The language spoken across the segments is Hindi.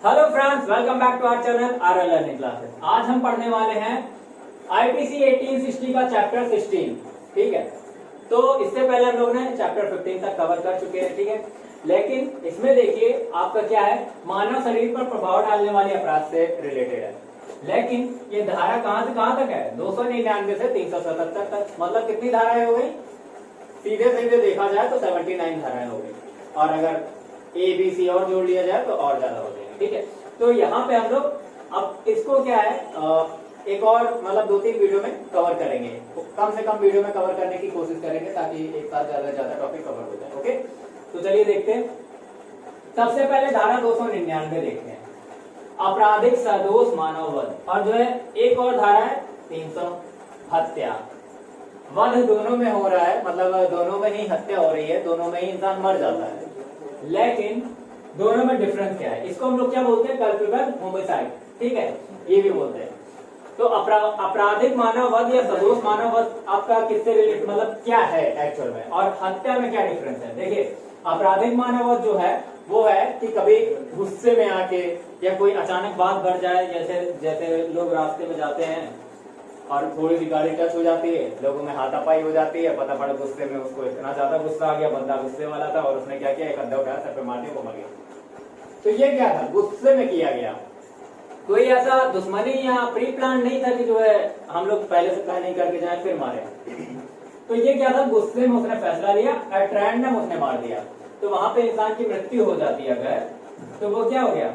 Hello friends, welcome back to our channel RL learning classes. आज हम पढ़ने वाले हैं आईपीसी 1860 का चैप्टर 16। ठीक है, तो इससे पहले हम लोग ने चैप्टर 15 तक कवर कर चुके हैं। ठीक है, लेकिन इसमें देखिए आपका क्या है, मानव शरीर पर प्रभाव डालने वाले अपराध से रिलेटेड है। लेकिन ये धारा कहां से कहां तक है? 299 से 377 तक। मतलब कितनी धाराएं हो गई? सीधे सीधे देखा जाए तो 79 धाराएं हो गई, और अगर ए बी सी और जोड़ लिया जाए तो और ज्यादा हो जाएगा। ठीक है, तो यहाँ पे हम लोग अब इसको क्या है, एक और मतलब 2-3 वीडियो में कवर करेंगे। कम से कम वीडियो में कवर करने की कोशिश करेंगे ताकि एक साथ ज्यादा टॉपिक कवर हो जाए। ओके, तो चलिए देखते हैं। सबसे पहले धारा 299 देखते हैं, आपराधिक सदोष मानववध। और जो है एक और धारा है 300, हत्या। वध दोनों में हो रहा है, मतलब दोनों में ही हत्या हो रही है, दोनों में ही इंसान मर जाता है। लेकिन दोनों में डिफरेंस क्या है? इसको हम लोग क्या बोलते हैं? Culpable homicide. ठीक है, ये भी बोलते हैं। तो आपराधिक मानववध या सदोष मानववध आपका किससे रिलेटेड, मतलब क्या है एक्चुअल में, और हत्या में क्या डिफरेंस है? देखिए, आपराधिक मानववध जो है वो है कि कभी गुस्से में आके या कोई अचानक बात बढ़ जाए, जैसे लोग रास्ते में जाते हैं और थोड़ी सी गाड़ी टच हो जाती है, लोगों में हाथापाई हो जाती है, पता पड़ा गुस्से में उसको इतना ज्यादा गुस्सा आ गया, बंदा गुस्से वाला था और उसने क्या किया, एक अड्डा उठाया, सर पे मार दिया, वो मर गया। तो ये क्या था? गुस्से में किया गया। कोई ऐसा दुश्मनी या प्री प्लान नहीं था कि जो है हम लोग पहले से प्लानिंग करके जाए फिर मारे। तो ये क्या था? गुस्से में उसने फैसला लिया, एट रैंडम उसने मार दिया। तो वहां पे इंसान की मृत्यु हो जाती है अगर, तो वो क्या हो गया?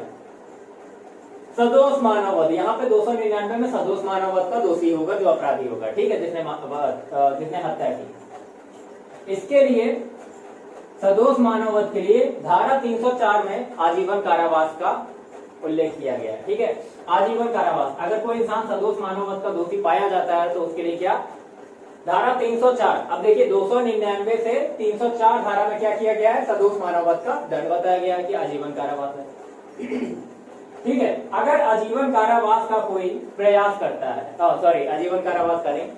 सदोष मानववध। यहाँ पे 299 में सदोष मानववध का दोषी होगा, जो अपराधी होगा। ठीक है, जिसने हत्या की। इसके लिए सदोष मानववध के लिए धारा 304 में आजीवन कारावास का उल्लेख किया गया है। ठीक है, आजीवन कारावास। अगर कोई इंसान सदोष मानववध का दोषी पाया जाता है तो उसके लिए क्या? धारा 304। अब देखिए 299 से 304 धारा में क्या किया गया है? सदोष मानववध का दंड बताया गया है कि आजीवन कारावास है। ठीक है, अगर आजीवन कारावास का कोई प्रयास करता है, सॉरी आजीवन कारावास का नहीं,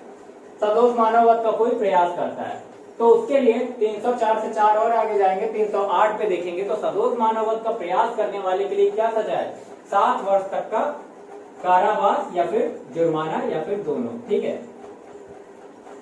सदोष मानववध का कोई प्रयास करता है, तो उसके लिए 304 से 4 और आगे जाएंगे, 308 पे देखेंगे तो सदोष मानववध का प्रयास करने वाले के लिए क्या सजा है? 7 वर्ष तक का कारावास या फिर जुर्माना या फिर दोनों। ठीक है,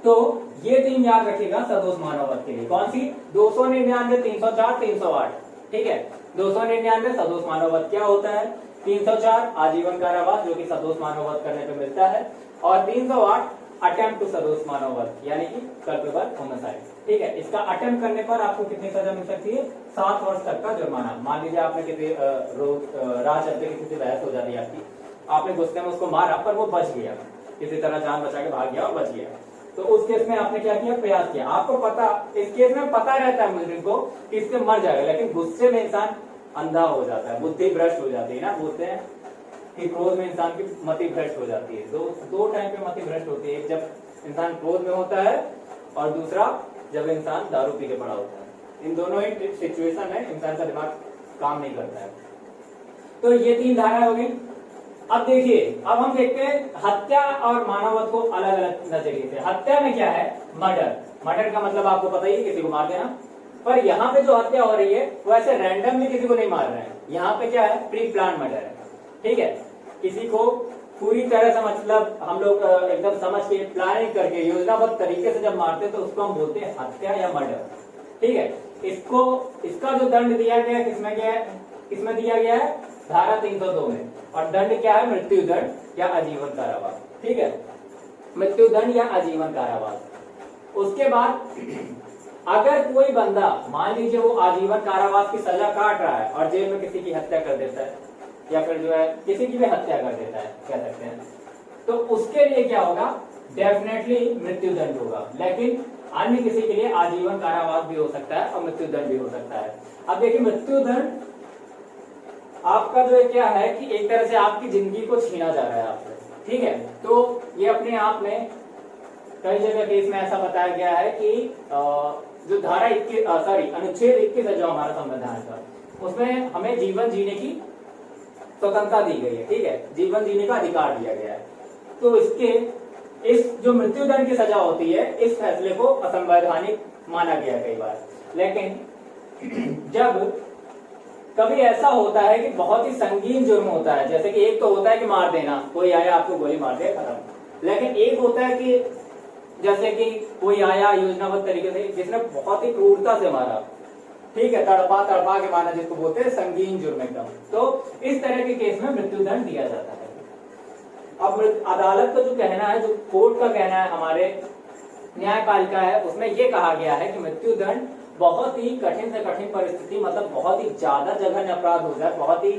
तो ये 3 याद रखिएगा सदोष मानववध के लिए। कौन सी? 299, 304, 308। ठीक है, 299 सदोष मानववध क्या होता है, 304 आजीवन कारावास जो कि सदोष मानववध करने पे मिलता है, और 308 अटेम्प्ट टू सदोष मानववध यानी कि कल्पेबल होमिसाइड। ठीक है, इसका अटेम्प्ट करने पर आपको कितनी सजा मिल सकती है? 7 वर्ष तक का जुर्माना। मान लीजिए आपने किसी राह चलते किसी से बहस हो जाती है आपने गुस्से में उसको मारा पर वो बच गया, किसी तरह जान बचा के भाग गया और बच गया, तो उस केस में आपने क्या किया? प्रयास किया। आपको पता, इस केस में पता रहता है मुजरिम को कि इससे मर जाएगा, लेकिन गुस्से में इंसान अंधा हो जाता है, बुद्धि भ्रष्ट हो जाती है ना। बोलते हैं कि क्रोध में इंसान की मति भ्रष्ट हो जाती है। दो टाइम पे मति भ्रष्ट होती है, जब इंसान क्रोध में होता है और दूसरा जब इंसान दारू पी के पड़ा होता है। इन दोनों ही सिचुएशन में इंसान का दिमाग काम नहीं करता है। तो ये 3 धारा हो गई। अब देखिए, अब हम देखते हैं हत्या और मानववध को अलग अलग नजरिए से। हत्या में क्या है? मर्डर। मर्डर का मतलब आपको पता ही है, किसी को मार देना। पर यहाँ पे जो हत्या हो रही है वो ऐसे रैंडमली किसी को नहीं मार रहे हैं। यहाँ पे क्या है? प्री प्लान मर्डर है। ठीक है, किसी को पूरी तरह से, मतलब हम लोग एकदम समझ के प्लानिंग करके योजनाबद्ध तरीके से जब मारते हैं तो उसको हम बोलते हैं हत्या या मर्डर। ठीक है, इसका जो दंड दिया गया है किसमें दिया गया है? धारा 302 में। और दंड क्या है? मृत्यु दंड या आजीवन कारावास। ठीक है, मृत्यु दंड या आजीवन कारावास। उसके बाद अगर कोई बंदा, मान लीजिए वो आजीवन कारावास की सजा काट रहा है और जेल में किसी की हत्या कर देता है, या फिर जो है किसी की भी हत्या कर देता है, कह सकते हैं, तो उसके लिए क्या होगा? डेफिनेटली मृत्यु दंड होगा। लेकिन अन्य किसी के लिए आजीवन कारावास भी हो सकता है और मृत्यु दंड भी हो सकता है। अब देखिए, मृत्यु दंड आपका जो है क्या है कि एक तरह से आपकी जिंदगी को छीना जा रहा है आपसे। ठीक है, तो ये अपने आप में कई जगह केस में ऐसा बताया गया है कि जो धारा अनुच्छेद 21 है जो हमारा संविधान का, उसमें हमें जीवन जीने की स्वतंत्रता दी गई है। ठीक है, जीवन जीने का अधिकार दिया गया है। तो इस जो मृत्युदंड की सजा होती है, इस फैसले को असंवैधानिक माना गया कई बार। लेकिन जब कभी ऐसा होता है कि बहुत ही संगीन जुर्म होता है, जैसे कि एक तो होता है कि मार देना, कोई आया आपको गोली मार दे खत्म। लेकिन एक होता है कि जैसे कि कोई आया योजनाबद्ध तरीके से जिसने बहुत ही क्रूरता से मारा, ठीक है, तड़पा तड़पा के मारा, जिसको बोलते हैं संगीन जुर्म एकदम। तो इस तरह के केस में मृत्युदंड दिया जाता है। अब अदालत का जो कहना है, जो कोर्ट का कहना है, हमारे न्यायपालिका है, उसमें यह कहा गया है कि मृत्युदंड बहुत ही कठिन से कठिन परिस्थिति, मतलब बहुत ही ज्यादा जघन्य अपराध होता है, बहुत ही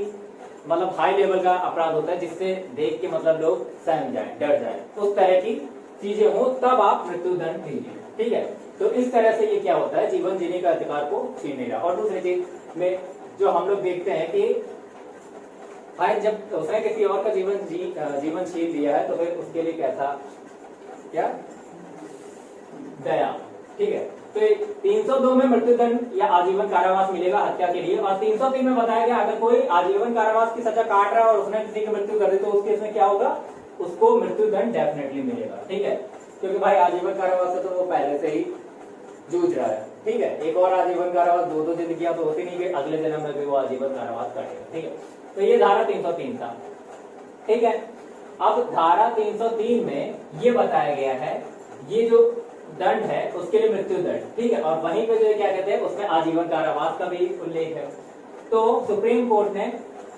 मतलब हाई लेवल का अपराध होता है, जिससे देख के मतलब लोग सहम जाए, डर जाए, उस तरह की चीजें हो तब आप मृत्युदंड दीजिए, ठीक है। तो इस तरह से ये क्या होता है, जीवन जीने का अधिकार को छीन नहीं रहा। और दूसरी चीज में जो हम लोग देखते हैं कि भाई जब उसने किसी और का जीवन छीन लिया है तो फिर उसके लिए कैसा क्या दया, ठीक है। तो 302 में मृत्युदंड या आजीवन कारावास मिलेगा हत्या के लिए, और 303 में बताया गया अगर कोई आजीवन कारावास की सजा काट रहा है और उसने किसी की मृत्यु कर दी तो उस केस में क्या होगा, उसको मृत्युदंड डेफिनेटली मिलेगा, ठीक है। क्योंकि भाई आजीवन कारावास से तो वो पहले से ही जूझ रहा है, ठीक है। एक और आजीवन कारावास, दो जिंदगियां तो होती नहीं कि अगले जन्म में भी वो आजीवन कारावास काटेगा, ठीक है। तो ये धारा 303 था, ठीक है। अब धारा 303 में ये बताया गया है, ये जो दंड है उसके लिए मृत्युदंड, ठीक है। और वहीं पे जो क्या कहते हैं, उसमें आजीवन कारावास का भी उल्लेख है। तो सुप्रीम कोर्ट ने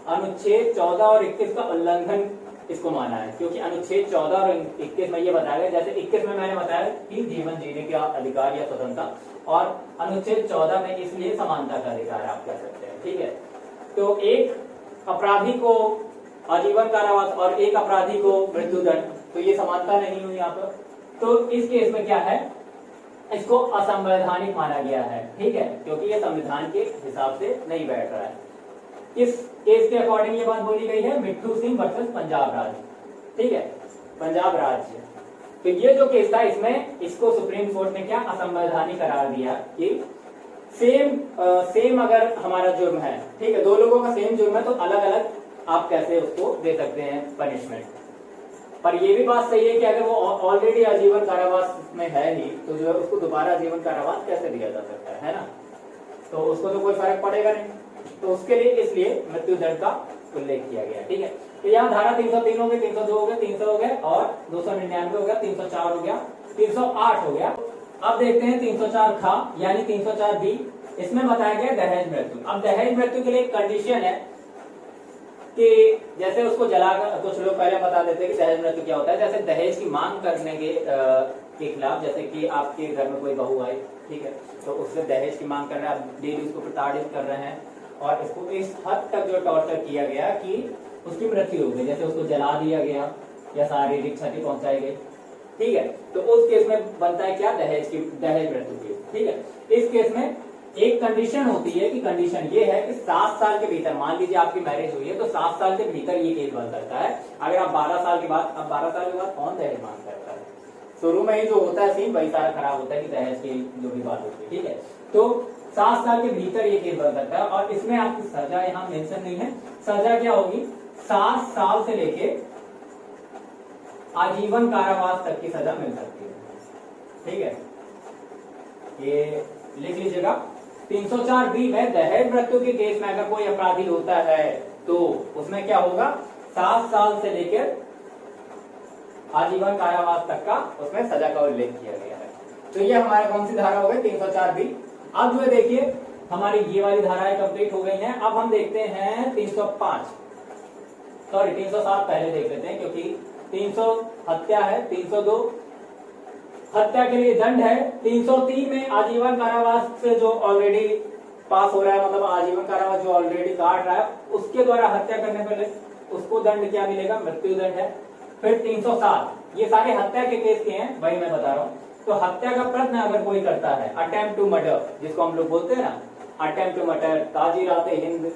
अनुच्छेद 14 और 21 का उल्लंघन इसको माना है, क्योंकि अनुच्छेद 14 और 21 में ये बताया गया, जैसे 21 में मैंने बताया कि जीवन जीने का अधिकार या स्वतंत्रता, और अनुच्छेद 14 में इसलिए समानता का अधिकार आप कह सकते हैं, ठीक है। तो एक अपराधी को आजीवन कारावास और एक अपराधी को मृत्युदंड, तो ये समानता नहीं हुई यहाँ पर। तो इस केस में क्या है, इसको असंवैधानिक माना गया है, ठीक है, क्योंकि ये संविधान के हिसाब से नहीं बैठ रहा है। इस केस के अकॉर्डिंग ये बात बोली गई है, मिट्ठू सिंह वर्सेस पंजाब राज्य, ठीक है, पंजाब राज्य। तो ये जो केस था, इसमें इसको सुप्रीम कोर्ट ने क्या असंवैधानिक करार दिया कि सेम अगर हमारा जुर्म है, ठीक है, दो लोगों का सेम जुर्म है तो अलग अलग आप कैसे उसको दे सकते हैं पनिशमेंट। पर ये भी बात सही है कि अगर वो ऑलरेडी आजीवन कारावास में है ही तो जो है उसको दोबारा आजीवन कारावास कैसे दिया जा सकता है ना, तो उसको तो कोई फर्क पड़ेगा नहीं। तो उसके लिए इसलिए मृत्युदंड का उल्लेख किया गया, ठीक है। तो यहाँ धारा 303 हो गए, 302 हो गए, 300 हो गए, और 299 हो गया, 304 हो गया, 308 हो गया। अब देखते हैं 304 खा यानी 304 बी, इसमें बताया गया दहेज मृत्यु। अब दहेज मृत्यु के लिए एक कंडीशन है कि जैसे उसको जलाकर, कुछ लोग पहले बता देते हैं कि दहेज मृत्यु क्या होता है, जैसे दहेज की मांग करने के खिलाफ, जैसे कि आपके घर में कोई बहू आई, ठीक है, तो उससे दहेज की मांग कर रहे हैं, आप डेली उसको प्रताड़ित कर रहे हैं और इसको इस हद तक जो टॉर्चर किया गया कि उसकी मृत्यु हो गई, जैसे उसको जला दिया गया या शारीरिक क्षति पहुंचाई गई, ठीक है, तो उस केस में बनता है क्या, दहेज मृत्यु केस, ठीक है। इस केस में एक कंडीशन होती है कि कंडीशन ये है कि 7 साल के भीतर, मान लीजिए आपकी मैरिज हुई है तो 7 साल के भीतर ये केस बन सकता है। अगर आप 12 साल के बाद, अब 12 साल के बाद कौन दहेज मांग सकता है, शुरू में ही जो होता है सीन वही सारा खराब होता है कि दहेज की जो भी बात होती है, ठीक है। तो 7 साल के भीतर ये केस बन सकता है, और इसमें आपकी सजा यहाँ मेंशन नहीं है। सजा क्या होगी, 7 साल से लेके आजीवन कारावास तक की सजा मिल सकती है, ठीक है, ये लिख लीजिएगा। 304 बी में दहेज मृत्यु के केस में अगर कोई अपराधी होता है तो उसमें क्या होगा, 7 साल से लेकर आजीवन कारावास तक का उसमें सजा का उल्लेख किया गया है। तो ये हमारे कौन सी धारा हो गई, 304 बी। अब जो देखिए हमारी ये वाली धाराएं कंप्लीट हो गई हैं। अब हम देखते हैं 307 पहले देख लेते हैं, क्योंकि 300 हत्या है, 302 हत्या के लिए दंड है, 303 में आजीवन कारावास से जो ऑलरेडी पास हो रहा है, मतलब आजीवन कारावास जो ऑलरेडी काट रहा है उसके द्वारा हत्या करने पर उसको दंड क्या मिलेगा, मृत्यु दंड है। फिर 307 ये सारे हत्या के केस के हैं, वही मैं बता रहा हूँ। तो हत्या का प्रयत्न अगर कोई करता है, अटेम्प्ट टू मर्डर जिसको हम लोग बोलते हैं ना, अटेम्प्ट टू मर्डर, ताजीराते हिंद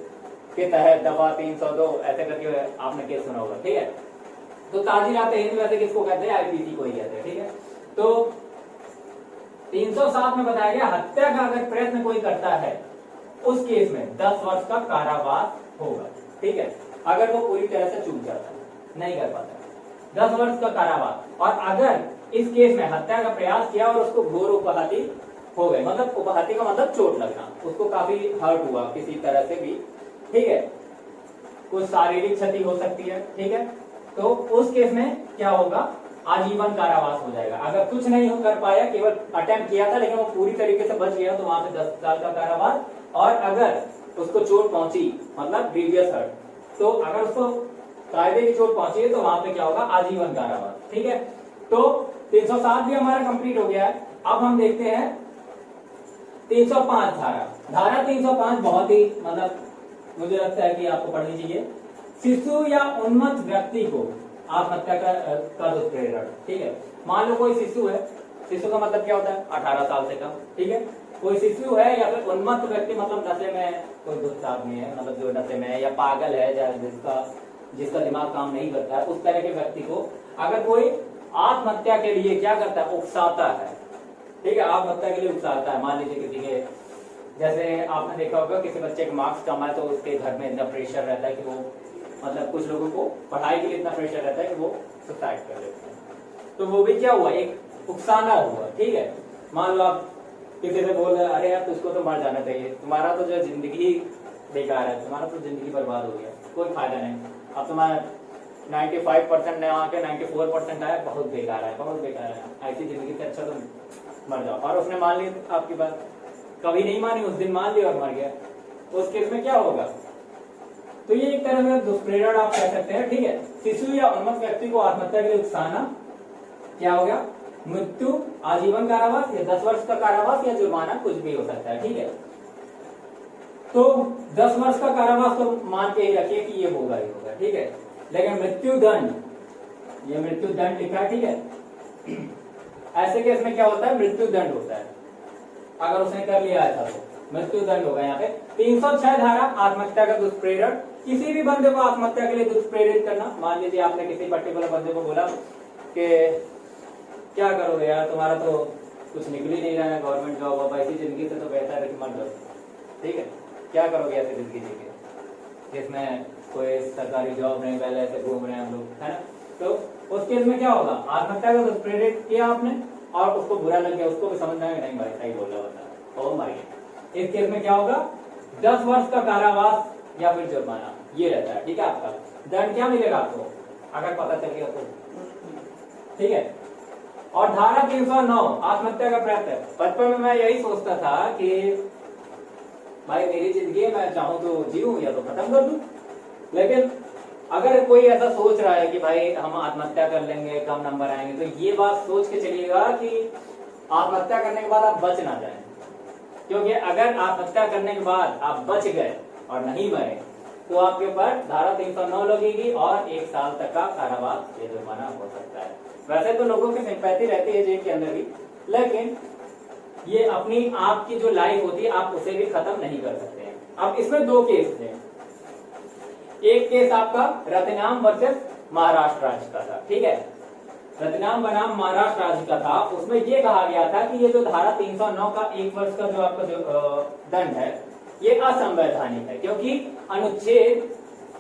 के तहत दफा 302 ऐसे करके आपने केस सुना होगा, ठीक है। तो ताजीराते हिंद वैसे किसको कहते हैं, आईपीसी को ही कहते हैं, ठीक है। तो 307 में बताया गया हत्या का अगर प्रयत्न कोई करता है उस केस में 10 वर्ष का कारावास होगा, ठीक है, अगर वो पूरी तरह से चूक जाता है, नहीं कर पाता, 10 वर्ष का कारावास। और अगर इस केस में हत्या का प्रयास किया और उसको घोर उपहति हो गए, मतलब उपहति का मतलब चोट लगना, उसको काफी हर्ट हुआ किसी तरह से भी, ठीक है, कुछ शारीरिक क्षति हो सकती है, ठीक है, तो उस केस में क्या होगा, आजीवन कारावास हो जाएगा। अगर कुछ नहीं कर पाया, केवल अटेम्प्ट किया था लेकिन वो पूरी तरीके से बच गया, तो वहां पे 10 साल का कारावास। और अगर उसको चोट पहुंची, मतलब ग्रीवियस हर्ट, तो अगर उसको कायदे की चोट पहुंची है तो वहां पे क्या होगा, आजीवन कारावास। ठीक है, तो 307 भी हमारा कंप्लीट हो गया है। अब हम देखते हैं 305 धारा। धारा 305 बहुत ही, मतलब मुझे लगता है कि आपको पढ़नी चाहिए। शिशु या उन्मत्त व्यक्ति को आत्महत्या का दुष्प्रेरण। ठीक है, मान लो कोई शिशु है, शिशु का मतलब क्या होता है, 18 साल से कम। ठीक है, कोई शिशु है या फिर उन्मत्त व्यक्ति, मतलब नशे में कोई दुष्ट आदमी है, मतलब जो नशे में है या पागल है, या जिसका दिमाग काम नहीं करता है, उस तरह के व्यक्ति को अगर कोई आत्महत्या के लिए क्या करता है, उकसाता है। ठीक है, आत्महत्या के लिए उकसाता है। मान लीजिए किसी के, जैसे आपने देखा होगा किसी बच्चे के मार्क्स कम है तो उसके घर में इतना प्रेशर रहता है कि वो, मतलब कुछ लोगों को पढ़ाई के लिए इतना प्रेशर रहता है कि वो सुसाइड कर लेते हैं। तो वो भी क्या हुआ, एक उकसाना हुआ। ठीक है, मान लो आप किसी से बोल रहे हैं, अरे यार तुझको तो मर जाना चाहिए, तुम्हारा तो जो जिंदगी बेकार है, तुम्हारा तो जिंदगी बर्बाद हो गया, कोई फायदा नहीं, अब तुम्हारा 95% नहीं आके 94% आया, बहुत बेकार है, बहुत बेकार है, ऐसी जिंदगी से अच्छा तुम मर जाओ। और उसने मान ली आपकी बात, कभी नहीं मानी, उस दिन मान लिया और मर गया, तो उस केस में क्या होगा। तो ये एक तरह का दुष्प्रेरण आप कह सकते हैं। ठीक है, शिशु या उन्मत्त व्यक्ति को आत्महत्या के लिए उकसाना क्या हो गया, मृत्यु, आजीवन कारावास या 10 वर्ष का कारावास या जुर्माना, कुछ भी हो सकता है। ठीक है, तो 10 वर्ष का कारावास तो मान के ही रखिए कि ये होगा ही होगा। ठीक है, लेकिन मृत्यु दंड, ये मृत्यु दंड लिखा है। ठीक है, ऐसे केस में क्या होता है, मृत्यु दंड होता है। अगर उसने कर लिया ऐसा तो मृत्यु दंड होगा। यहाँ पे 306 धारा, आत्महत्या का दुष्प्रेरण, किसी भी बंदे को आत्महत्या के लिए दुष्प्रेरित करना। मान लीजिए आपने किसी पर्टिकुलर बंदे को बोला कि क्या करोगे यार, तुम्हारा तो कुछ निकल ही नहीं रहा है, गवर्नमेंट जॉब, अब ऐसी जिंदगी से तो बेहतर है कि मर जाओ। ठीक है, क्या करोगे ऐसी जिंदगी जी के जिसमें कोई सरकारी जॉब नहीं, पहले ऐसे घूम रहे हैं हम लोग, है ना। तो उस केस में क्या होगा, आत्महत्या का दुष्प्रेरित किया आपने और उसको बुरा लग गया, उसको भी समझ में आएगा नहीं भाई सही बोल रहा होता, और मर गया। इस केस में क्या होगा, 10 वर्ष का कारावास या फिर जुर्माना, ये रहता है। ठीक है, आपका दंड क्या मिलेगा आपको अगर पता चल गया तो। ठीक है, और धारा 309 आत्महत्या का प्रयत्न। बचपन में मैं यही सोचता था कि भाई मेरी जिंदगी मैं चाहूं तो जीऊं या तो खत्म कर दूं, लेकिन अगर कोई ऐसा सोच रहा है कि भाई हम आत्महत्या कर लेंगे, कम नंबर आएंगे, तो ये बात सोच के चलिएगा कि आत्महत्या करने के बाद आप बच ना जाएं। क्योंकि अगर आत्महत्या करने के बाद आप बच गए और नहीं मरे तो आपके ऊपर धारा 309 लगेगी और 1 साल तक का कारावास या जुर्माना हो सकता है। वैसे तो लोगों की सिंपैथी रहती है जेल के अंदर भी, लेकिन ये अपनी आपकी जो लाइफ होती है आप उसे भी खत्म नहीं कर सकते हैं। अब इसमें 2 केस थे। एक केस आपका रतनाम वर्सेस महाराष्ट्र राज्य का था। ठीक है, रतनाम बनाम महाराष्ट्र राज्य का था। उसमें ये कहा गया था कि ये जो धारा 309 का 1 वर्ष का जो आपका जो दंड है ये असंवैधानिक है, क्योंकि अनुच्छेद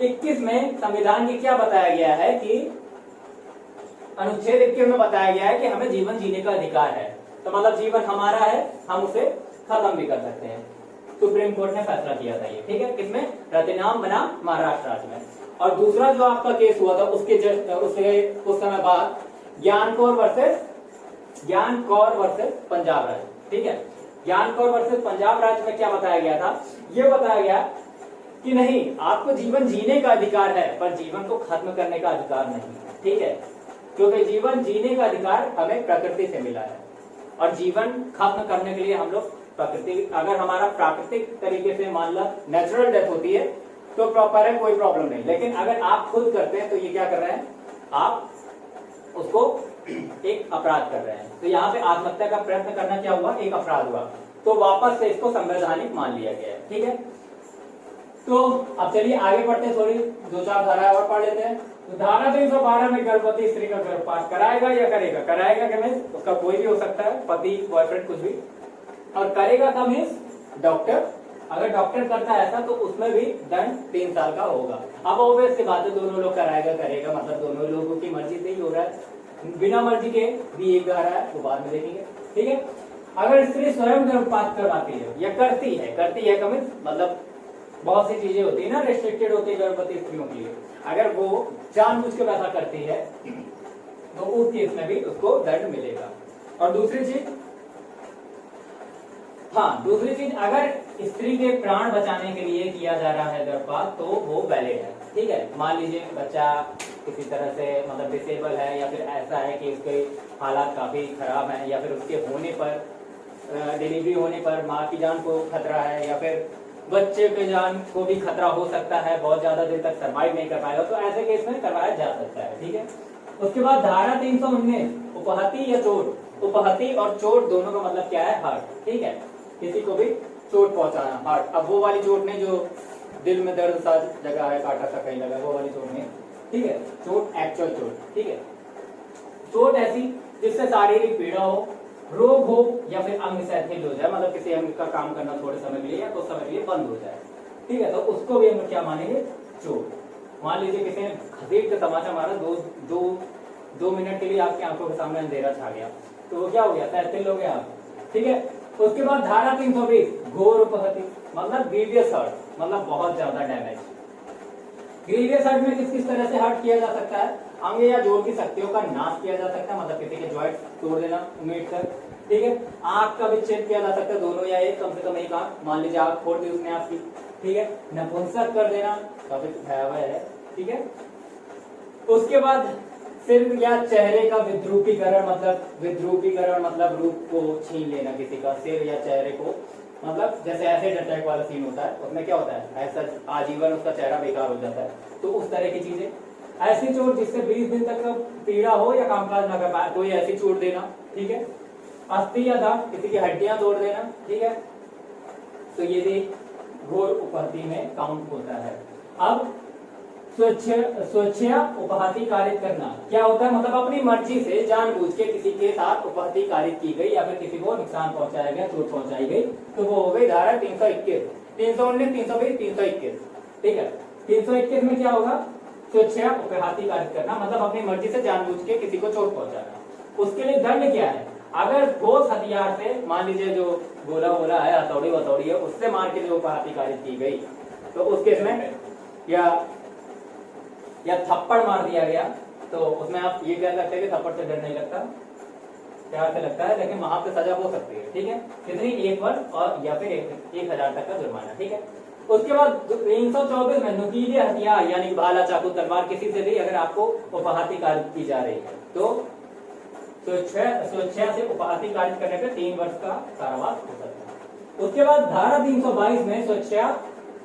21 में संविधान की क्या बताया गया है कि अनुच्छेद 21 में बताया गया है कि हमें जीवन जीने का अधिकार है। तो मतलब जीवन हमारा है, हम उसे खत्म भी कर सकते हैं। सुप्रीम कोर्ट ने फैसला किया था ये। ठीक है, किसमें, रतनाम बनाम महाराष्ट्र राज्य में। और दूसरा जो आपका केस हुआ था उसके उस समय बाद ज्ञान कौर वर्सेस पंजाब राज्य। ठीक है, ज्ञान कौर वर्सेस पंजाब राज्य में क्या बताया गया था, ये बताया गया कि नहीं, आपको जीवन जीने का अधिकार है पर जीवन को खत्म करने का अधिकार नहीं। ठीक है, क्योंकि जीवन जीने का अधिकार हमें प्रकृति से मिला है और जीवन खत्म करने के लिए हम लोग प्रकृति, अगर हमारा प्राकृतिक तरीके से मान लो नेचुरल डेथ होती है तो प्रॉपर है, कोई प्रॉब्लम नहीं। लेकिन अगर आप खुद करते हैं तो ये क्या कर रहे हैं, आप उसको एक अपराध कर रहे हैं। तो यहाँ पे आत्महत्या का प्रयत्न करना क्या हुआ, एक अपराध हुआ, तो वापस से इसको संवैधानिक मान लिया गया है। ठीक है, तो अब चलिए आगे बढ़ते हैं, थोड़ी 2-4 धाराएं और पढ़ लेते हैं। तो धारा 312 में गर्भवती स्त्री का गर्भपात कराएगा या करेगा, कराएगा क्या मीन्स उसका कोई भी हो सकता है, पति, बॉयफ्रेंड, कुछ भी। और करेगा का मीन्स डॉक्टर, अगर डॉक्टर करता है ऐसा तो उसमें भी दंड 3 साल का होगा। अब ऑब्वियस सी बात है, दोनों लोग करेगा मतलब दोनों लोगों की मर्जी से ही हो रहा है, बिना मर्जी के भी एक धारा है वो बाद में देखेंगे। ठीक है, अगर स्त्री स्वयं गर्भपात करवाती है या करती है का मीन्स मतलब बहुत सी चीजें होती है ना रेस्ट्रिक्टेड होती है गर्भवती स्त्रियों के लिए, अगर वो जानबूझ के वैसा करती है तो उस केस में भी उसको दंड मिलेगा। और दूसरी चीज अगर स्त्री के प्राण बचाने के लिए किया जा रहा है गर्भपात तो वो वैलिड है, ठीक है। मान लीजिए बच्चा किसी तरह से मतलब डिसेबल है, या फिर ऐसा है कि उसके हालात काफी खराब हैं, या फिर उसके होने पर डिलीवरी होने पर माँ की जान को खतरा है, या फिर बच्चे के जान को भी खतरा हो सकता है, बहुत ज्यादा देर तक सर्वाइव नहीं कर पाएगा, तो ऐसे केस में करवाया जा सकता है, ठीक है। उसके बाद धारा 319 उपहति या चोट। उपहति और चोट दोनों का मतलब क्या है? हर्ट, ठीक है, किसी को भी चोट पहुंचाना, हर्ट। अब वो वाली चोट नहीं जो दिल में दर्द सा जगह है, काटा सा कहीं लगा, वो वाली चोट नहीं, ठीक है। चोट एक्चुअल चोट, ठीक है। चोट ऐसी जिससे शारीरिक पीड़ा हो, रोग हो, या फिर अंग शिथिल हो जाए, मतलब किसी अंग का काम करना थोड़े समय के लिए या कुछ समय के लिए बंद हो जाए, ठीक है, तो उसको भी हम क्या मानेंगे? चोट। मान लीजिए किसी ने घसीट के तमाचा मारा, दो मिनट के लिए आपकी आंखों के सामने अंधेरा छा गया, तो वो क्या हो गया? शिथिल हो गया, ठीक है। उसके बाद धारा 320 घोर उपहति, मतलब ग्रीवियस हर्ट, मतलब बहुत ज्यादा डैमेज। ग्रीवियस हर्ट में किस किस तरह से हर्ट किया जा सकता है? अंग या जोड़ की शक्तियों का नाश किया जा सकता है, मतलब किसी के जॉइंट तोड़ देना, उम्मीद कर, ठीक है। आंख का विच्छेद किया जा सकता है, दोनों या एक, कम से कम एक आंख, मान लीजिए आंख फोड़ दी उसने आपकी, ठीक है। नपुंसक कर देना, काफी भयावह है, ठीक है। उसके बाद सिर या चेहरे का विद्रूपीकरण, मतलब रूप को छीन लेना किसी का, सिर या चेहरे को, मतलब जैसे एसिड अटैक वाला सीन होता है, उसमें क्या होता है? ऐसा आजीवन उसका चेहरा बेकार हो जाता है, तो उस तरह की चीजें। ऐसी चोट जिससे 20 दिन तक पीड़ा हो या कामकाज न कर पाए, कोई ऐसी चोट देना, ठीक है। अस्थि या दांत, किसी की हड्डियां तोड़ देना, ठीक है, तो ये भी घोर उपहति में काउंट होता है। अब स्वेच्छा उपहति कारित करना क्या होता है? मतलब अपनी मर्जी से जानबूझ के किसी के साथ उपहति कारित की गई या फिर किसी को नुकसान पहुंचाया गया, चोट पहुंचाई गई, तो वो हो गई धारा 321, 319, 320, 321, ठीक है। 321 में क्या होगा? स्वेच्छा उपहति कारित करना, मतलब अपनी मर्जी से जानबूझ के किसी को चोट पहुंचाना। उसके लिए दंड क्या है? अगर ठोस हथियार से, मान लीजिए जो गोला है, हथौड़ी है, उससे मार के जो उपहति कारित की गई, तो उस केस में या थप्पड़ मार दिया गया, तो उसमें आप ये कह सकते हैं कि थप्पड़ से डर नहीं लगता, प्यार से लगता है, लेकिन वहां पे सजा हो सकती है, ठीक है। कितनी? 1 वर्ष और या फिर 1000 तक का जुर्माना, ठीक है। उसके बाद 324 में नुकीले हथियार यानी भाला, चाकू, तलवार, किसी से भी अगर आपको उपहति कारित की जा रही है तो स्वेच्छा से उपहति कारित करने पर 3 वर्ष का कारावास हो सकता है। उसके बाद धारा 322 में स्वेच्छा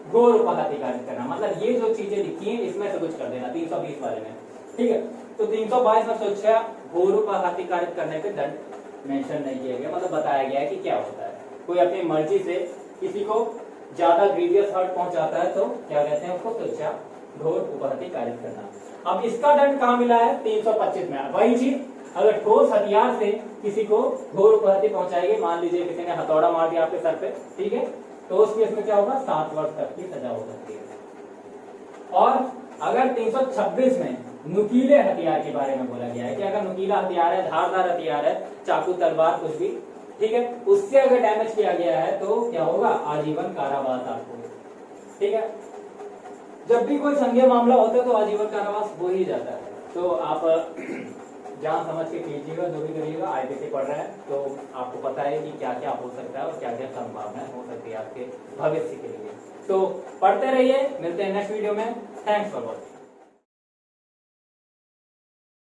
घोर उपहति कारित करना, मतलब ये जो चीजें लिखी हैं इसमें से कुछ कर देना 320 वाले में, ठीक है। तो 322 में स्वेच्छा घोर उपहति कारित करने पे दंड मेंशन नहीं किया गया, मतलब बताया गया है कि क्या होता है। कोई अपनी मर्जी से किसी को ज्यादा ग्रीवियस हर्ट पहुंचाता है तो क्या कहते हैं उसको? स्वेच्छा घोर उपहति कारित करना। अब इसका दंड कहाँ मिला है? 325 में। वही चीज अगर ठोस हथियार से किसी को घोर उपहति पहुंचाई गई, मान लीजिए किसी ने हथौड़ा मार दिया आपके सर पे, ठीक है, तो उस केस में क्या होगा? 7 वर्ष तक की सजा हो सकती है। और अगर 326 में नुकीले हथियार के बारे में बोला गया है कि अगर नुकीला हथियार है, धारदार हथियार है, चाकू, तलवार, कुछ भी, ठीक है, उससे अगर डैमेज किया गया है तो क्या होगा? आजीवन कारावास आपको, ठीक है। जब भी कोई संज्ञेय मामला होता है तो आजीवन कारावास हो ही जाता है। तो आप जहाँ समझ के कीजिएगा, जो भी करिएगा, आईपीसी पढ़ रहे हैं तो आपको पता है कि क्या क्या हो सकता है और क्या क्या संभावनाएं हो सकती है आपके भविष्य के लिए। तो पढ़ते रहिए, मिलते हैं नेक्स्ट वीडियो में। Thanks for watching.